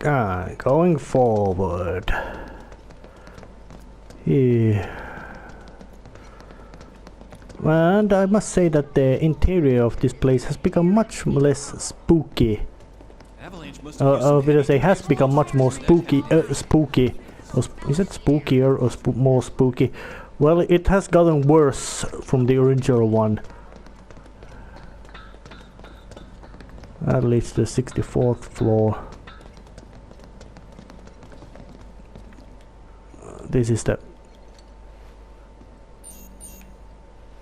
Going forward. Yeah. And I must say that the interior of this place has become much less spooky. Because it has become much more spooky. Spooky. Is it spookier or more spooky? Well, it has gotten worse from the original one. At least the 64th floor. This is the...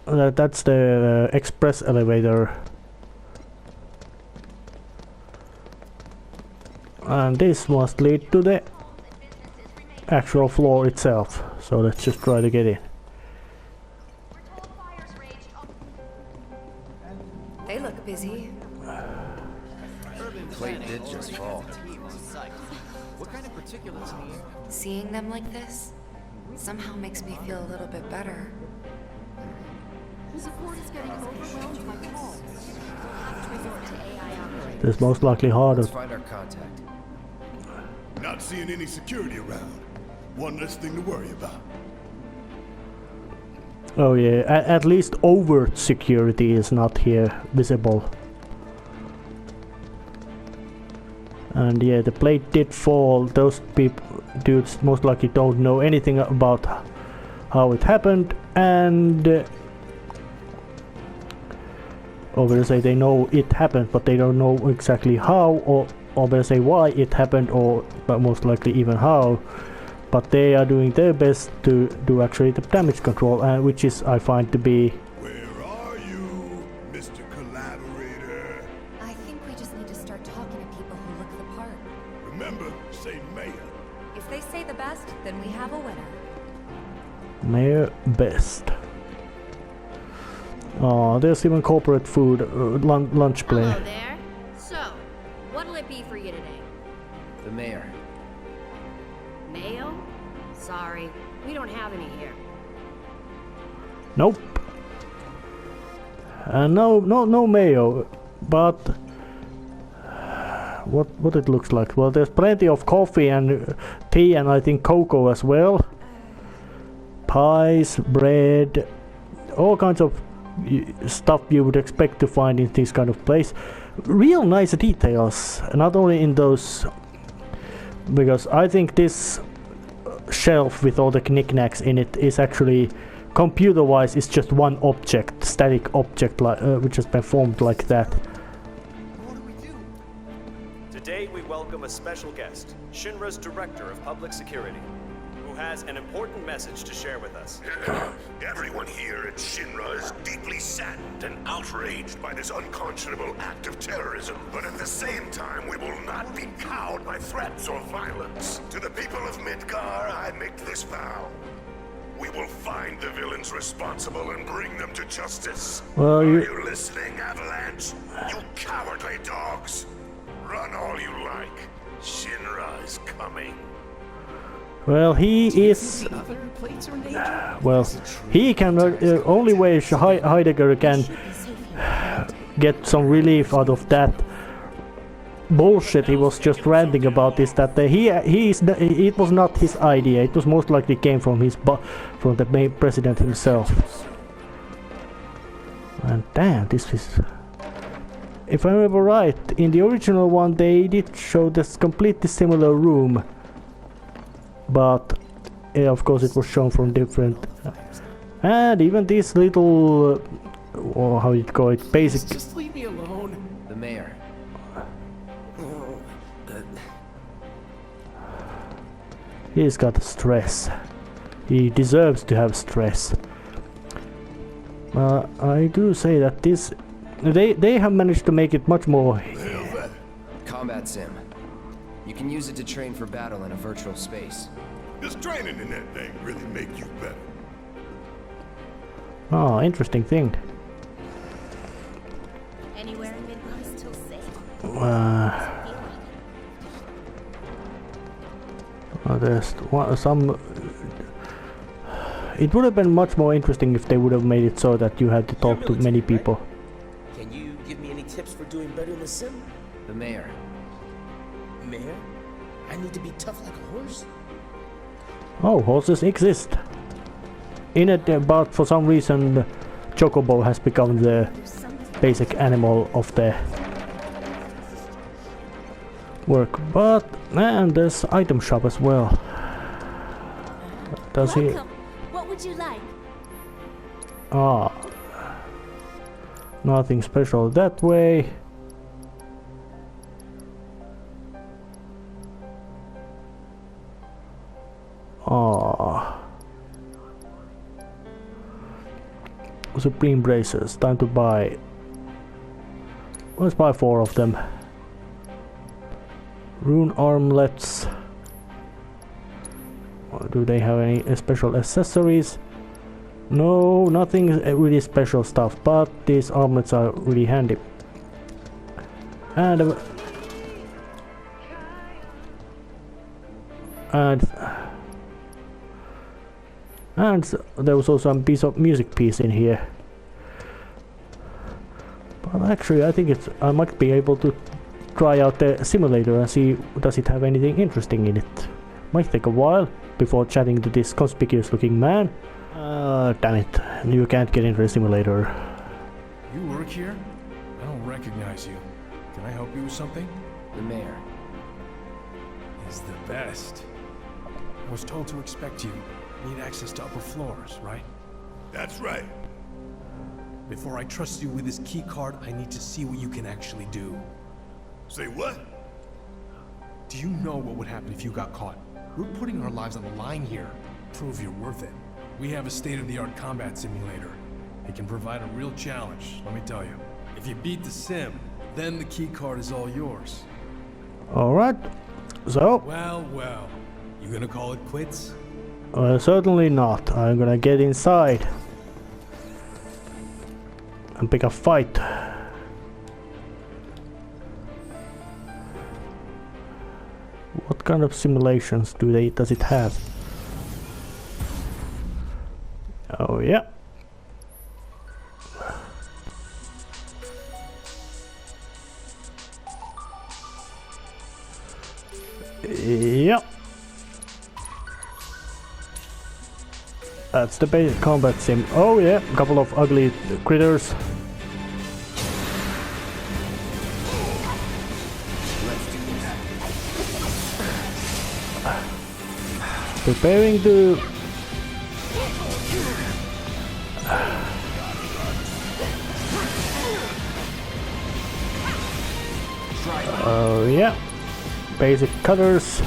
that's the express elevator. And this must lead to the actual floor itself. So let's just try to get in. They look busy. Plate did just fall. What kind of particulates in the air? Seeing them like this somehow makes me feel a little bit better. There's most likely harder. Let's find our contact. Not seeing any security around. One less thing to worry about. Oh yeah, at least overt security is not here visible. And yeah, the plate did fall. Those dudes most likely don't know anything about how it happened, and obviously they know it happened, but they don't know exactly how, or obviously why it happened, or but most likely even how. But they are doing their best to do actually the damage control, which is, I find, to be... Where are you, Mr. Collaborator? I think we just need to start talking to people who look the part. Remember, say mayor. If they say the best, then we have a winner. Mayor Best. Oh, there's even corporate food, lunch play. Hello there. So, what'll it be for you today? The mayor. Mayo? Sorry, we don't have any here. Nope. No mayo. But what it looks like? Well, there's plenty of coffee and tea, and I think cocoa as well. Pies, bread, all kinds of stuff you would expect to find in this kind of place. Real nice details, not only in those, because I think this shelf with all the knickknacks in it is actually, computer-wise, is just one object, static object, which has been formed like that. What do we do? Today we welcome a special guest, Shinra's Director of Public Security, who has an important message to share with us. Everyone here at Shinra is deeply saddened and outraged by this unconscionable act of terrorism. But at the same time, we will not be cowed by threats or violence. To the people of Midgar, I make this vow. We will find the villains responsible and bring them to justice. Well, Are you listening, Avalanche? You cowardly dogs! Run all you like. Shinra is coming. Well, he is. Other plates are in danger? Well, he can. Only way Heidegger can get some relief out of that bullshit he was just ranting about is that it was not his idea. It was most likely came from from the president himself. And damn, this is. If I remember right, in the original one they did show this completely similar room. But of course it was shown from different, and even this little, or how you call it, basic. Just leave me alone. The mayor. Oh, He's got stress. He deserves to have stress. I do say that this, they have managed to make it much more. Combat sim. You can use it to train for battle in a virtual space. Does training in that thing really make you better? Oh, interesting thing. Anywhere in Midgar is still safe. There's some. It would have been much more interesting if they would have made it so that you had to talk to many people. can you give me any tips for doing better in the sim? The mayor. Mayor? I need to be tough like a horse? Oh, horses exist. In it, but for some reason, Chocobo has become the basic animal of the work. But man, there's item shop as well. Does he? Welcome. What would you like? Ah, nothing special that way. Ah. Supreme bracers, time to buy. Let's buy 4 of them. Rune armlets. Do they have any special accessories? No, nothing really special stuff, but these armlets are really handy. And there was also some piece of music piece in here. But actually, I think I might be able to try out the simulator and see does it have anything interesting in it. Might take a while before chatting to this conspicuous-looking man. Damn it! You can't get into the simulator. You work here? I don't recognize you. Can I help you with something? The mayor. He's the best. I was told to expect you. Need access to upper floors, right? That's right. Before I trust you with this key card, I need to see what you can actually do. Say what? Do you know what would happen if you got caught? We're putting our lives on the line here. Prove you're worth it. We have a state-of-the-art combat simulator. It can provide a real challenge, let me tell you. If you beat the sim, then the key card is all yours. Alright, so... Well, you gonna call it quits? Certainly not. I'm gonna get inside and pick a fight. What kind of simulations does it have? Oh yeah. Yeah. That's the basic combat sim. Oh yeah, a couple of ugly critters. Preparing to... Oh yeah, basic cutters.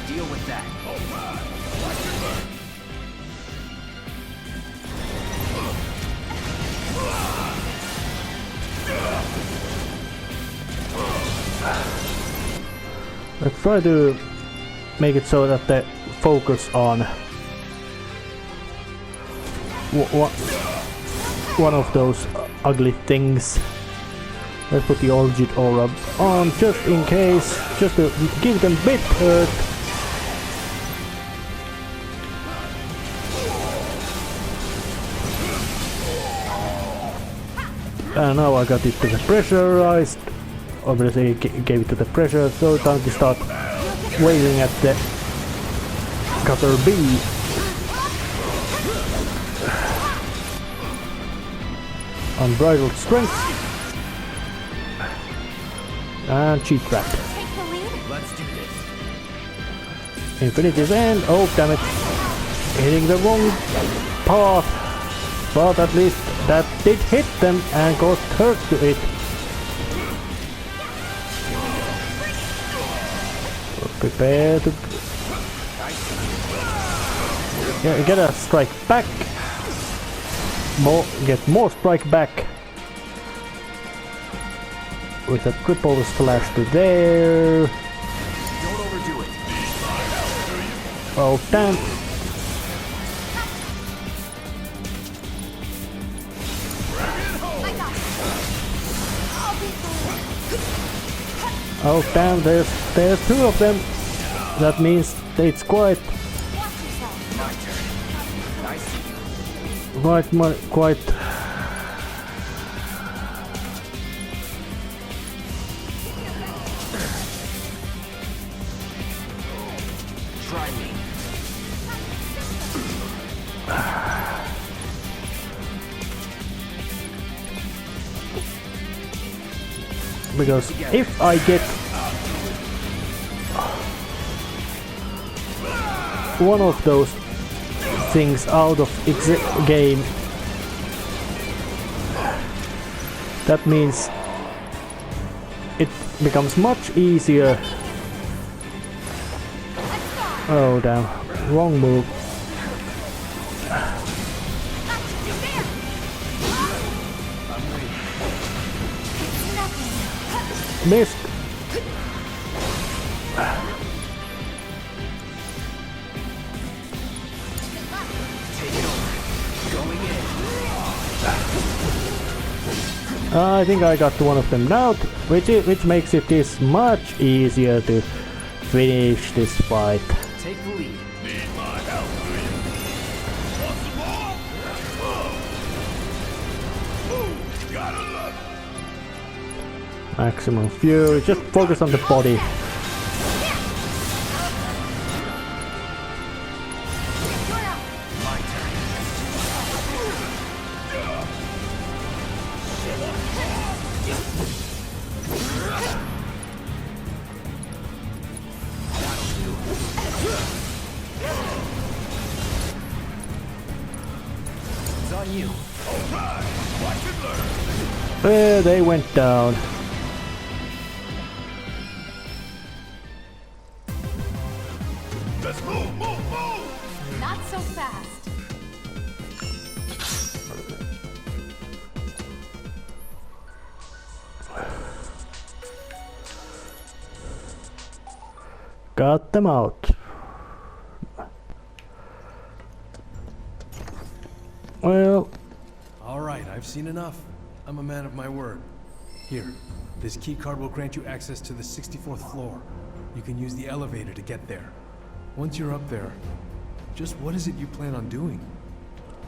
Deal with that. Let's try to make it so that the focus on one of those ugly things. Let's put the Origin Aura on just in case, just to give them a bit hurt. And now I got it to the pressurized. Obviously gave it to the pressure, so time to start wailing at the cutter B. Unbridled strength. And cheat trap. Let's do this. Infinity's end. Oh damn it. Hitting the wrong path. But at least that did hit them and got hurt to it. Prepare to... Yeah, get a strike back. Get more strike back. With a triple slash to there. Don't overdo it. Oh damn. Oh damn, there's 2 of them. That means it's quite Try me. Because if I get one of those things out of game, that means it becomes much easier. Oh damn, wrong move. Missed. I think I got one of them out, which makes it this much easier to finish this fight. Take the lead. Need my help, do you? Want some more? Ooh, gotta love it. Maximum fury, just focus on the body. It's on you. Alright, watch and learn. There they went down. Let's move, move, move! Not so fast. Got them out. Well, Alright, I've seen enough. I'm a man of my word. Here, this key card will grant you access to the 64th floor. You can use the elevator to get there. Once you're up there, just what is it you plan on doing?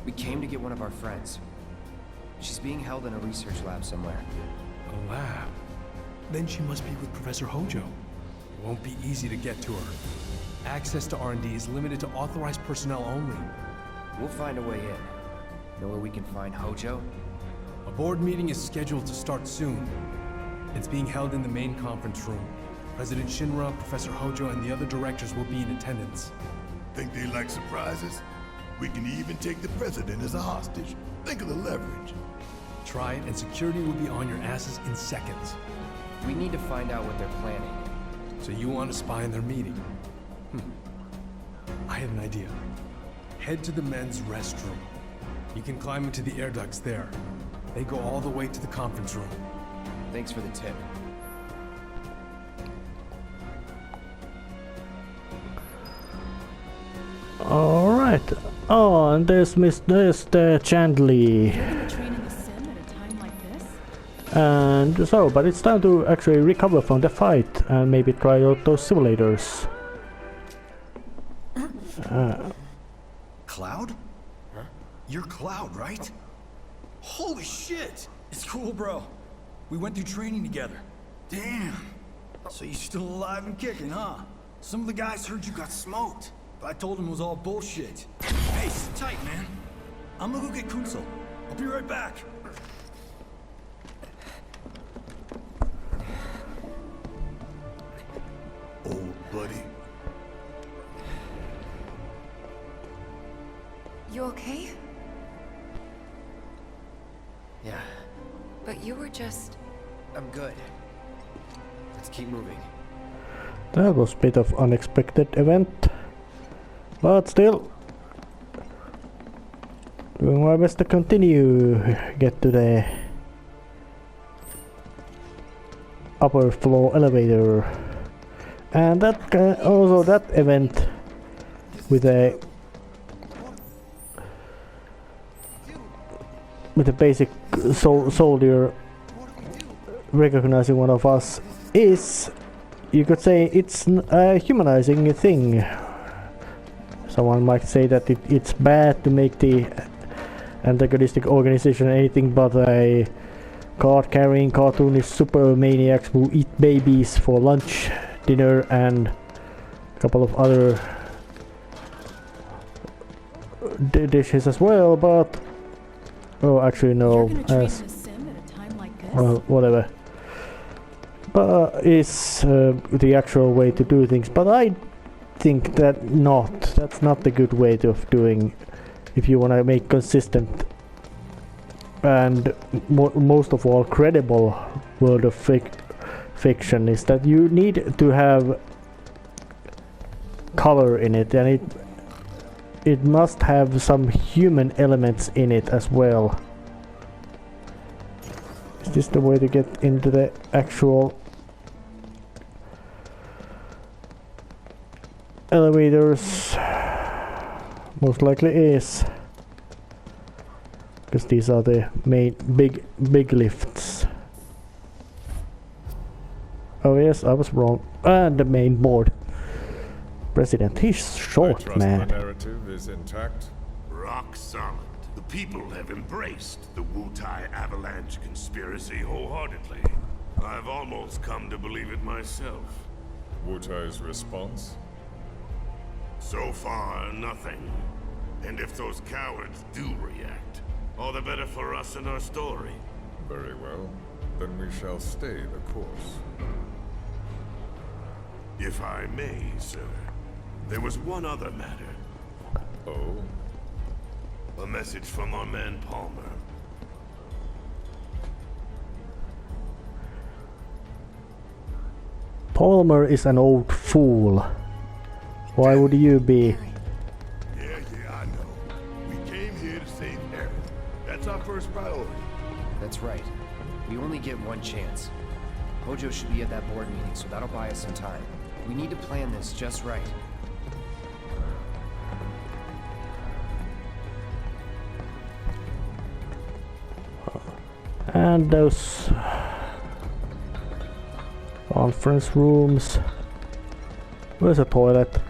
We came to get one of our friends. She's being held in a research lab somewhere. A lab? Then she must be with Professor Hojo. Won't be easy to get to her. Access to R&D is limited to authorized personnel only. We'll find a way in. Know where we can find Hojo? A board meeting is scheduled to start soon. It's being held in the main conference room. President Shinra, Professor Hojo, and the other directors will be in attendance. Think they like surprises? We can even take the president as a hostage. Think of the leverage. Try it, and security will be on your asses in seconds. We need to find out what they're planning. So you want to spy on their meeting? I have an idea. Head to the men's restroom. You can climb into the air ducts there. They go all the way to the conference room. Thanks for the tip. alright. Oh, and there's the Chandley. Train in the sim at a time like this? And so, but it's time to actually recover from the fight and maybe try out those simulators. Cloud? Huh? You're Cloud, right? Holy shit! It's cool, bro. We went through training together. Damn. So you're still alive and kicking, huh? Some of the guys heard you got smoked, but I told them it was all bullshit. Hey, sit tight, man. I'm gonna go get Kunsel. I'll be right back. Old buddy. You okay? Yeah, But you were just... I'm good. Let's keep moving. That was a bit of unexpected event, but still doing my best to continue get to the upper floor elevator, and that also that event with a basic soldier recognizing one of us is, you could say, it's a humanizing thing. Someone might say that it's bad to make the antagonistic organization anything but a card-carrying cartoonist super maniacs who eat babies for lunch, dinner, and a couple of other dishes as well, but oh, actually no. You're gonna train in a sim at a time like this? Well, whatever. But it's the actual way to do things. But I think that not. That's not the good way of doing. If you want to make consistent and most of all credible world of fiction, is that you need to have color in it, and it must have some human elements in it as well. Is this the way to get into the actual elevators? Most likely is, because these are the main big lifts. Oh yes, I was wrong. And the main board. President, he's short, I trust man. the narrative is intact. Rock solid. The people have embraced the Wutai Avalanche conspiracy wholeheartedly. I've almost come to believe it myself. Wutai's response? So far, nothing. And if those cowards do react, all the better for us and our story. Very well. Then we shall stay the course. If I may, sir. There was one other matter. Oh? A message from our man Palmer. Palmer is an old fool. Why would you be? Yeah, I know. We came here to save Eric. That's our first priority. That's right. We only get one chance. Hojo should be at that board meeting, so that'll buy us some time. We need to plan this just right. And those conference rooms. Where's a toilet? Do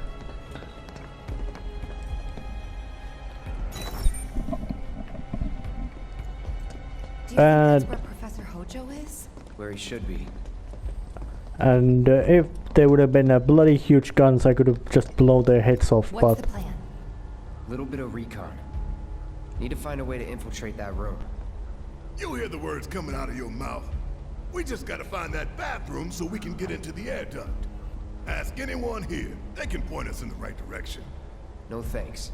you think that's where Professor Hojo is? Where he should be. And if there would have been a bloody huge guns, I could have just blown their heads off. What's but the plan? Little bit of recon. Need to find a way to infiltrate that room. You hear the words coming out of your mouth. We just gotta find that bathroom so we can get into the air duct. Ask anyone here. They can point us in the right direction. No thanks.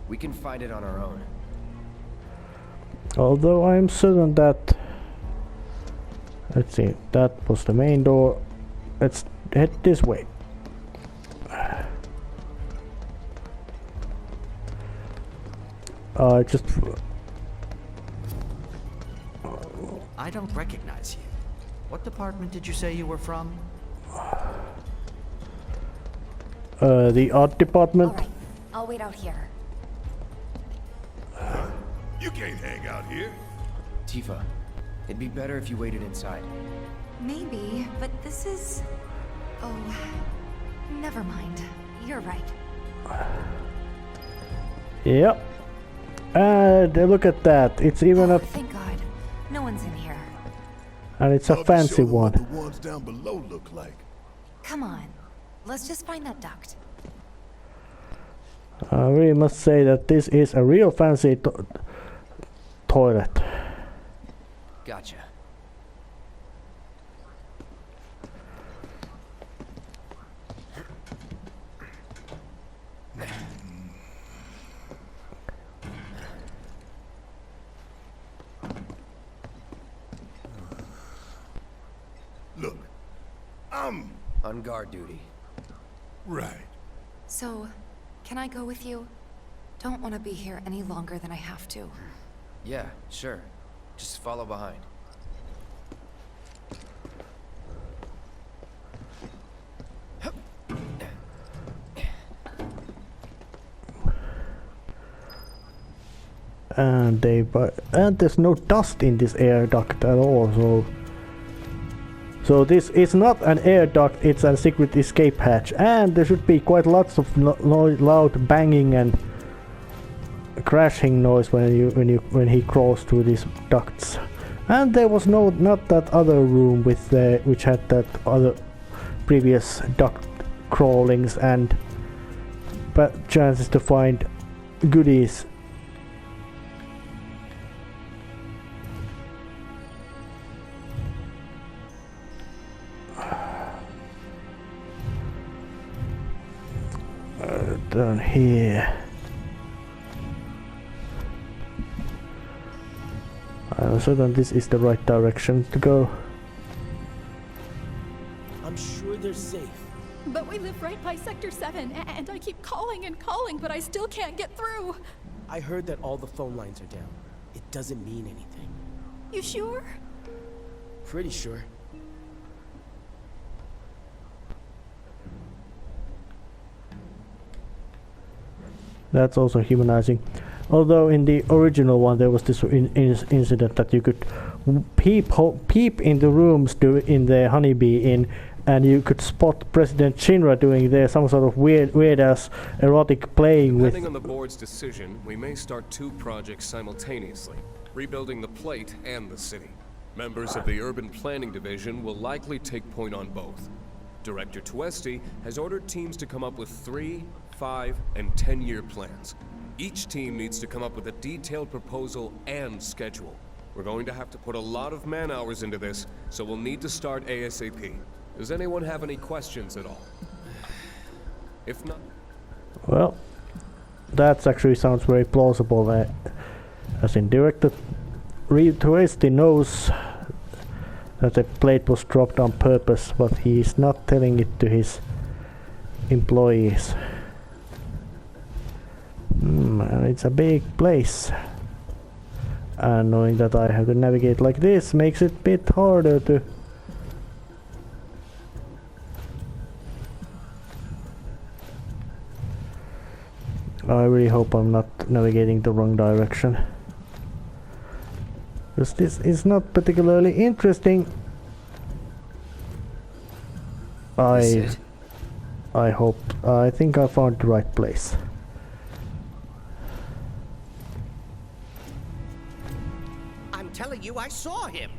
We can find it on our own. although I'm certain that, let's see, that was the main door. Let's head this way. I don't recognize you. What department did you say you were from? The art department. All right, I'll wait out here. You can't hang out here. Tifa, it'd be better if you waited inside. Maybe, but this is... Oh, never mind. You're right. Yep. And look at that. It's even Oh, a... thank God. No one's in here. And it's a fancy one. What the ones down below look like. Come on. Let's just find that duct. I really must say that this is a real fancy toilet. Gotcha. Look, I'm... On guard duty. Right. So, can I go with you? Don't want to be here any longer than I have to. Yeah, sure. Just follow behind. And there's no dust in this air duct at all, so this is not an air duct, it's a secret escape hatch, and there should be quite lots of loud banging and crashing noise when he crawls through these ducts. And there was not that other room with which had that other previous duct crawlings and chances to find goodies. Down here. I'm certain this is the right direction to go. I'm sure they're safe. But we live right by Sector 7, and I keep calling and calling, but I still can't get through. I heard that all the phone lines are down. It doesn't mean anything. You sure? Pretty sure. That's also humanizing. Although in the original one there was this incident that you could peep into rooms in the Honeybee Inn, and you could spot President Shinra doing there some sort of weird ass erotic playing with. Depending on the board's decision, we may start 2 projects simultaneously, rebuilding the plate and the city. Members of the Urban Planning Division will likely take point on both. Director Tuesti has ordered teams to come up with 3, 5, and 10-year plans. Each team needs to come up with a detailed proposal and schedule. We're going to have to put a lot of man-hours into this, so we'll need to start ASAP. Does anyone have any questions at all? If not... Well, that actually sounds very plausible. As in Director Tuesti knows that the plate was dropped on purpose, but he's not telling it to his employees. And it's a big place. And knowing that I have to navigate like this makes it a bit harder to... I really hope I'm not navigating the wrong direction. Because this is not particularly interesting. I think I found the right place. I'm telling you, I saw him.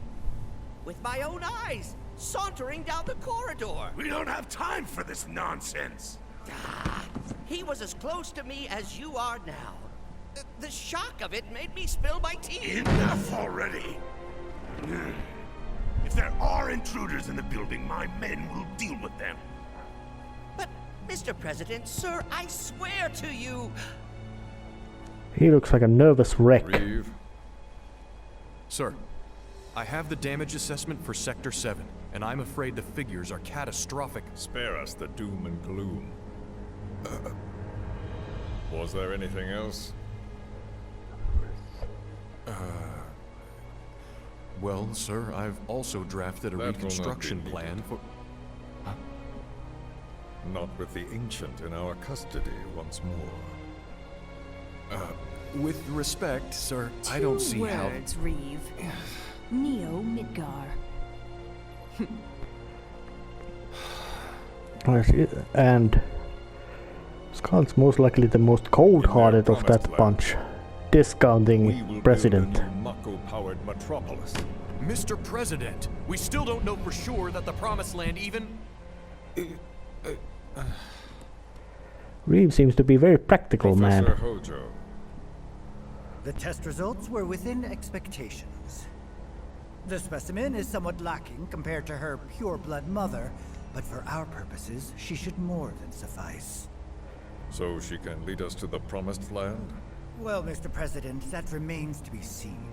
With my own eyes, sauntering down the corridor. We don't have time for this nonsense. He was as close to me as you are now. The shock of it made me spill my tea. Enough already. If there are intruders in the building, my men will deal with them. But, Mr. President, sir, I swear to you... He looks like a nervous wreck. Reeve. Sir, I have the damage assessment for Sector 7, and I'm afraid the figures are catastrophic. Spare us the doom and gloom. Was there anything else? Well, sir, I've also drafted a reconstruction plan for... Not with the Ancient in our custody once more. With respect, sir, I don't see how... 2 words, Reeve. Neo Midgar. And Scott's most likely the most cold-hearted of that bunch, discounting President. Mako-powered metropolis. Mr. President, we still don't know for sure that the Promised Land even... Reeve seems to be a very practical man. Hojo. The test results were within expectations. The specimen is somewhat lacking compared to her pure-blood mother, but for our purposes, she should more than suffice. So she can lead us to the Promised Land? Well, Mr. President, that remains to be seen.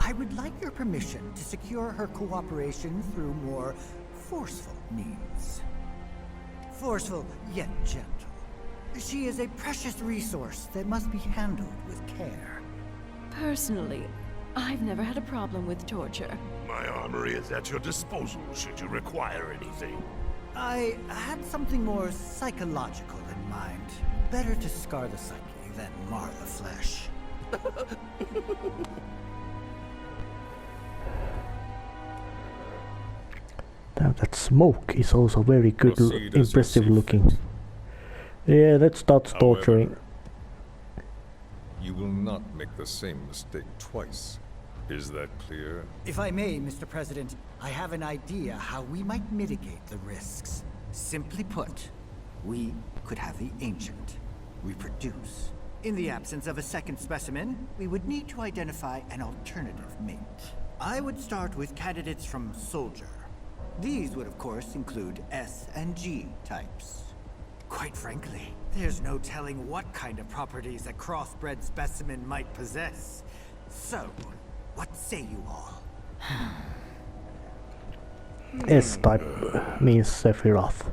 I would like your permission to secure her cooperation through more forceful means. Forceful, yet gentle. She is a precious resource that must be handled with care. Personally, I've never had a problem with torture. My armory is at your disposal should you require anything. I had something more psychological in mind. Better to scar the psyche than mar the flesh. Damn, that smoke is also very good, impressive looking. Yeah, let's start torturing. You will not make the same mistake twice. Is that clear? If I may, Mr. President, I have an idea how we might mitigate the risks. Simply put, we could have the Ancient reproduce In the absence of a second specimen, we would need to identify an alternative mate. I would start with candidates from Soldier. These would of course include S and G types. Quite frankly, there's no telling what kind of properties a crossbred specimen might possess. So, what say you all? S-type means Sephiroth.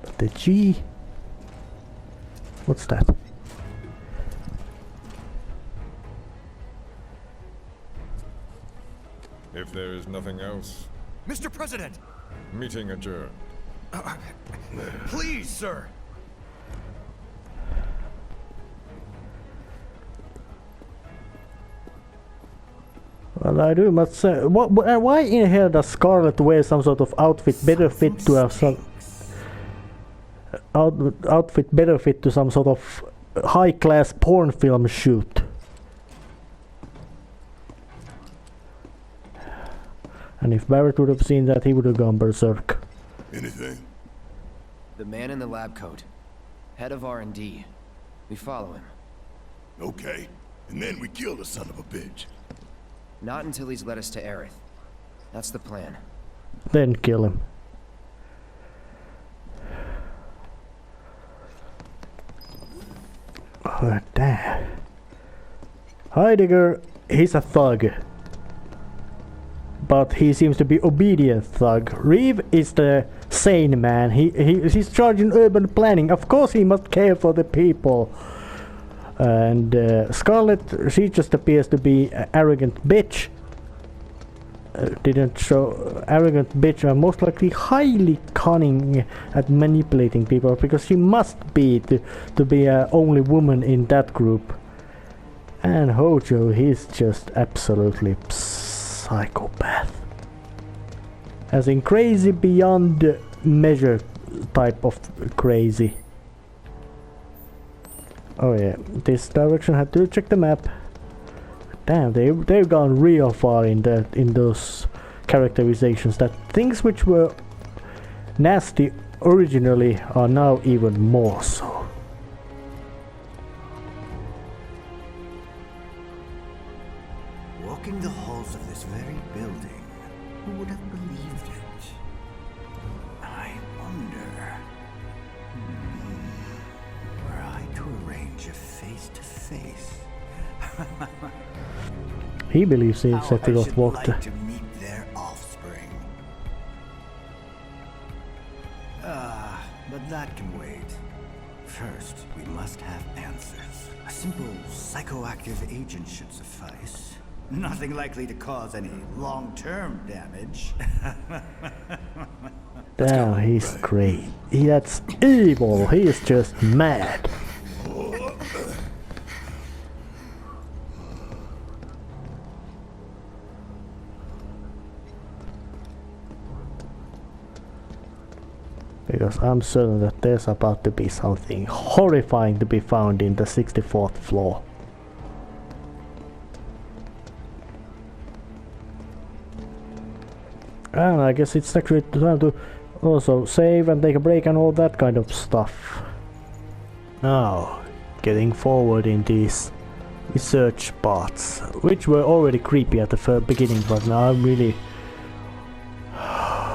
But the G... What's that? If there is nothing else, Mr. President! meeting adjourned. Please, sir! Well, I do must say, why in hell does Scarlet wear some sort of outfit better fit to some sort of high-class porn film shoot? And if Barrett would have seen that, he would have gone berserk. Anything? The man in the lab coat. Head of R&D. We follow him. Okay. And then we kill the son of a bitch. Not until he's led us to Aerith. That's the plan. Then kill him. Oh, damn. Heidegger, he's a thug. But he seems to be obedient thug. Reeve is the sane man. He's charged in urban planning. Of course he must care for the people. And Scarlet, she just appears to be an arrogant bitch. Didn't show arrogant bitch, and most likely highly cunning at manipulating people, because she must be to be a only woman in that group. And Hojo, he's just absolutely psychopath. As in crazy beyond measure type of crazy. Oh yeah, this direction had to check the map. Damn, they've gone real far in those characterizations, that things which were nasty originally are now even more so. Walking the halls of this very building, who would have believed it? I wonder... were I to arrange a face-to-face... He believes in Sephiroth walked. Like to meet their offspring. But that can wait. First, we must have answers. A simple psychoactive agent should suffice. Nothing likely to cause any long-term damage. Damn, he's great. That's evil. He is just mad. Because I'm certain that there's about to be something horrifying to be found in the 64th floor. And I guess it's actually time to also save and take a break and all that kind of stuff. Now, getting forward in these research parts, which were already creepy at the beginning, but now I'm really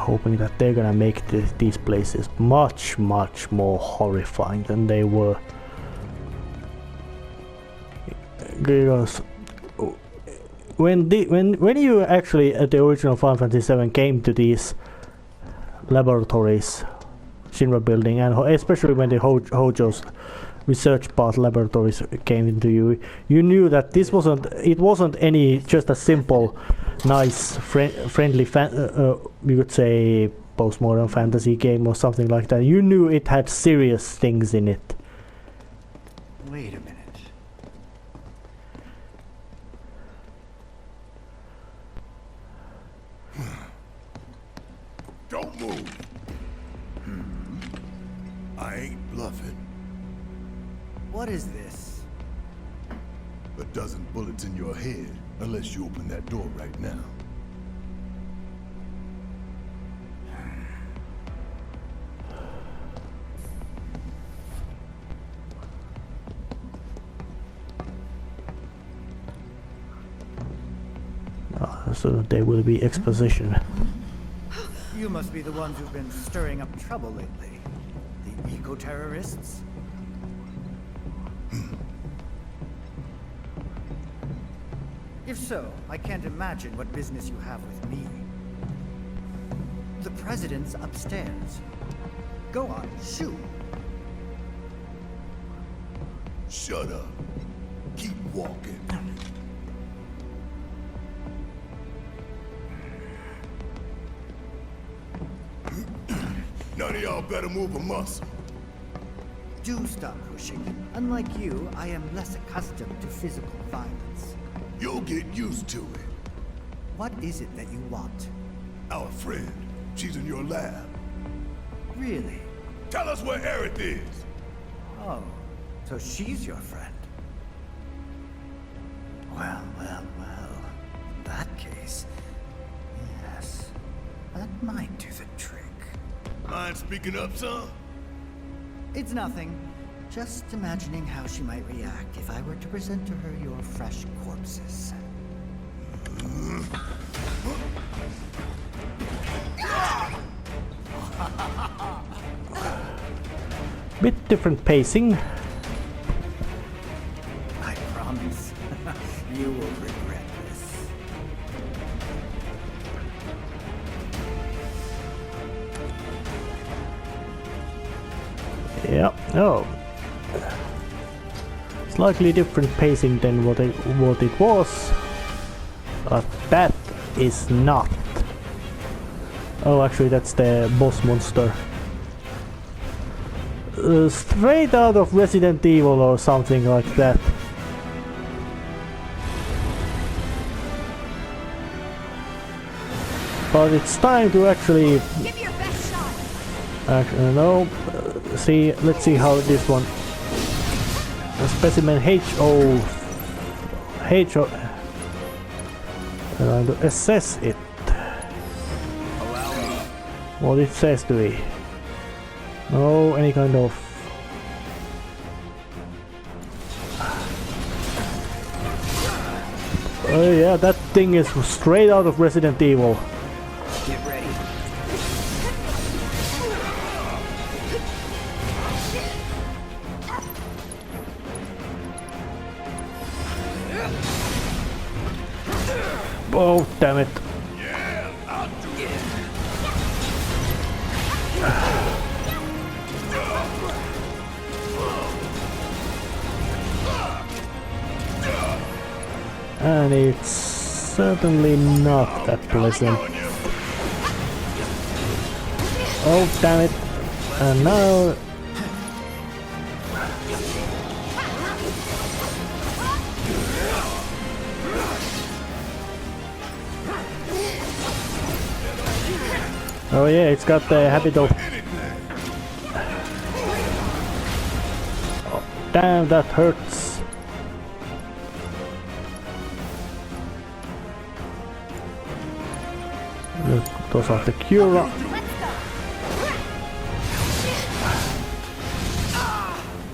hoping that they're gonna make these places much more horrifying than they were. Because when you actually at the original Final Fantasy VII came to these laboratories, Shinra building, and especially when the Hojo's research part laboratories came into you, you knew that this wasn't any just a simple, nice, friendly, you could say postmodern fantasy game or something like that. You knew it had serious things in it. Wait a minute. Don't move. I ain't bluffing. What is this? A dozen bullets in your head, unless you open that door right now. so there will be exposition. You must be the ones who've been stirring up trouble lately. The eco-terrorists? If so, I can't imagine what business you have with me. The president's upstairs. Go on, shoot. Shut up. Keep walking. None of y'all better move a muscle. Do stop pushing. Unlike you, I am less accustomed to physical violence. You'll get used to it. What is it that you want? Our friend. She's in your lab. Really? Tell us where Aerith is. Oh, so she's your friend. Well. In that case, yes, that might do the trick. Mind speaking up, son? It's nothing. Just imagining how she might react if I were to present to her your fresh corpses. Bit different pacing. I promise. You will regret this. Yeah. Oh. Slightly different pacing than what it was. But that is not. Oh, actually that's the boss monster. Straight out of Resident Evil or something like that. But it's time to actually... Give your best shot. Actually, no. See, let's see how this one... Specimen HO... And to assess it. What it says to me. No, any kind of... Oh yeah, that thing is straight out of Resident Evil. Get ready. Oh, damn it. Yeah, I'll do it. And it's certainly not that pleasant. Oh, damn it. And now... Oh yeah, it's got the habit of... Oh, damn, that hurts. Those are the Cura.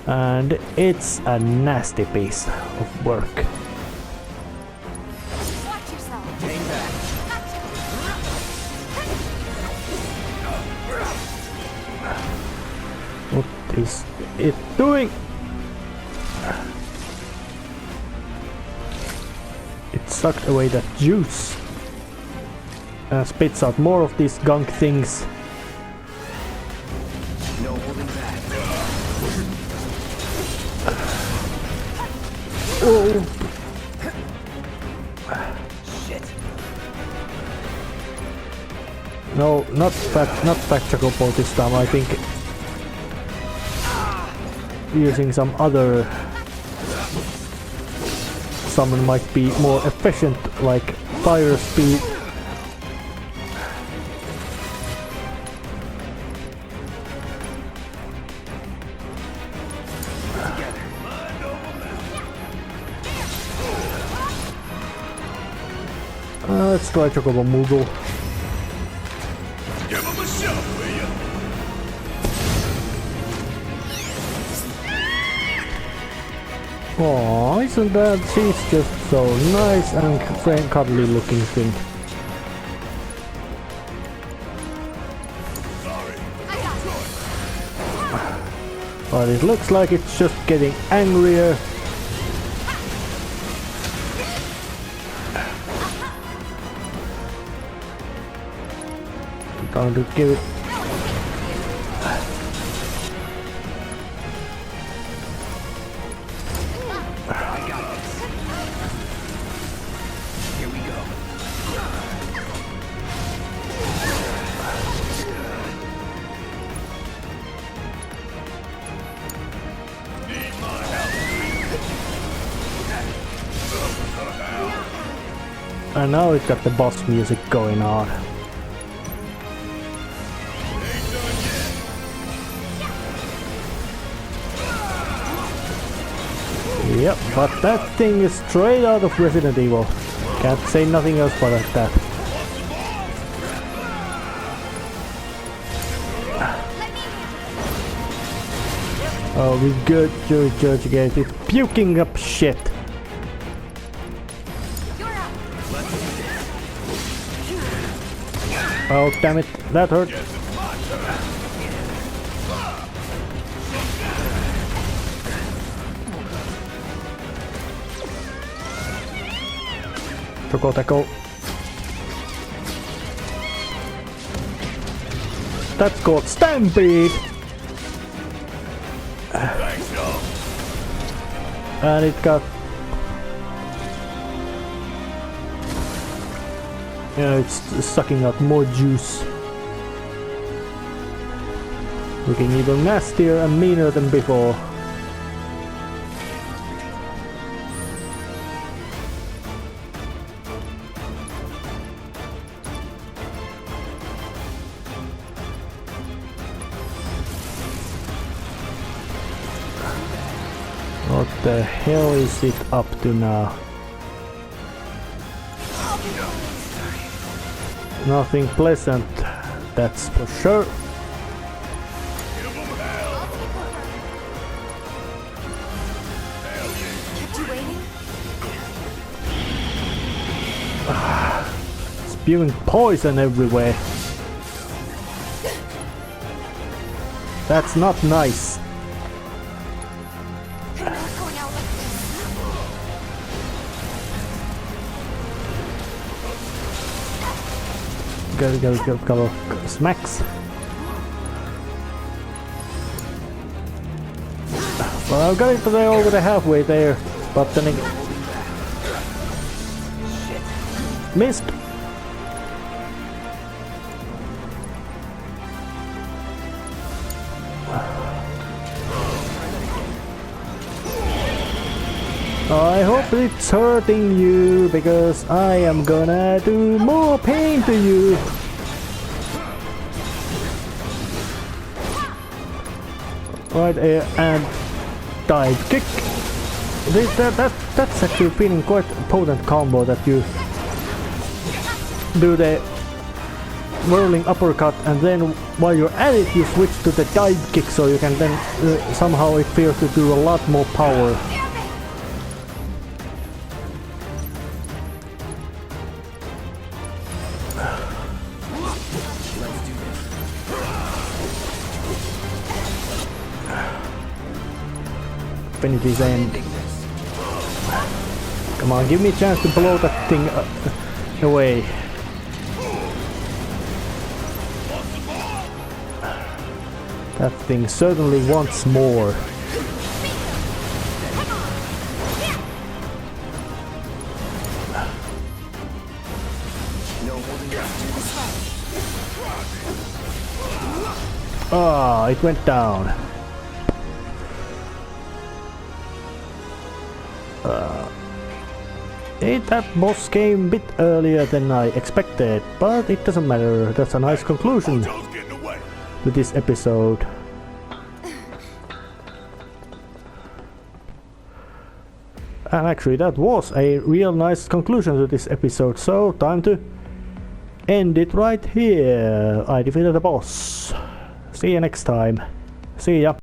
And it's a nasty piece of work. Watch yourself. Hang back. What is it doing? It sucked away that juice. And spits out more of these gunk things. No holding back. Oh. Shit. No, not Chocobo this time. I think using some other summon might be more efficient, like fire speed. Let's try Chocobo Moogle. Give him a shove, will ya? Aww, isn't that? She's just so nice and cuddly looking thing. But it looks like it's just getting angrier. I'm going to give it. I got this. Here we go. And now it's got the boss music going on. Yep, but that thing is straight out of Resident Evil. Can't say nothing else but that. Oh, we good judge again. It's puking up shit. Oh, damn it. That hurt. Choco tackle. That's called Stampede. And it got... Yeah, it's sucking out more juice. Looking even nastier and meaner than before. What the hell is it up to now? Nothing pleasant, that's for sure. Spewing poison everywhere. That's not nice. Go, smacks. Well, I've got it there over the halfway there, but then it missed. I hope it's hurting you, because I am gonna do more pain to you. Right here, and dive kick. That's actually feeling quite a potent combo that you do the whirling uppercut, and then while you're at it you switch to the dive kick, so you can then somehow it feels to do a lot more power. Finish his end. Come on, give me a chance to blow that thing away. That thing certainly wants more. Ah, it went down. That boss came a bit earlier than I expected, but it doesn't matter. That's a nice conclusion to this episode. And actually that was a real nice conclusion to this episode, so time to end it right here. I defeated the boss. See you next time. See ya.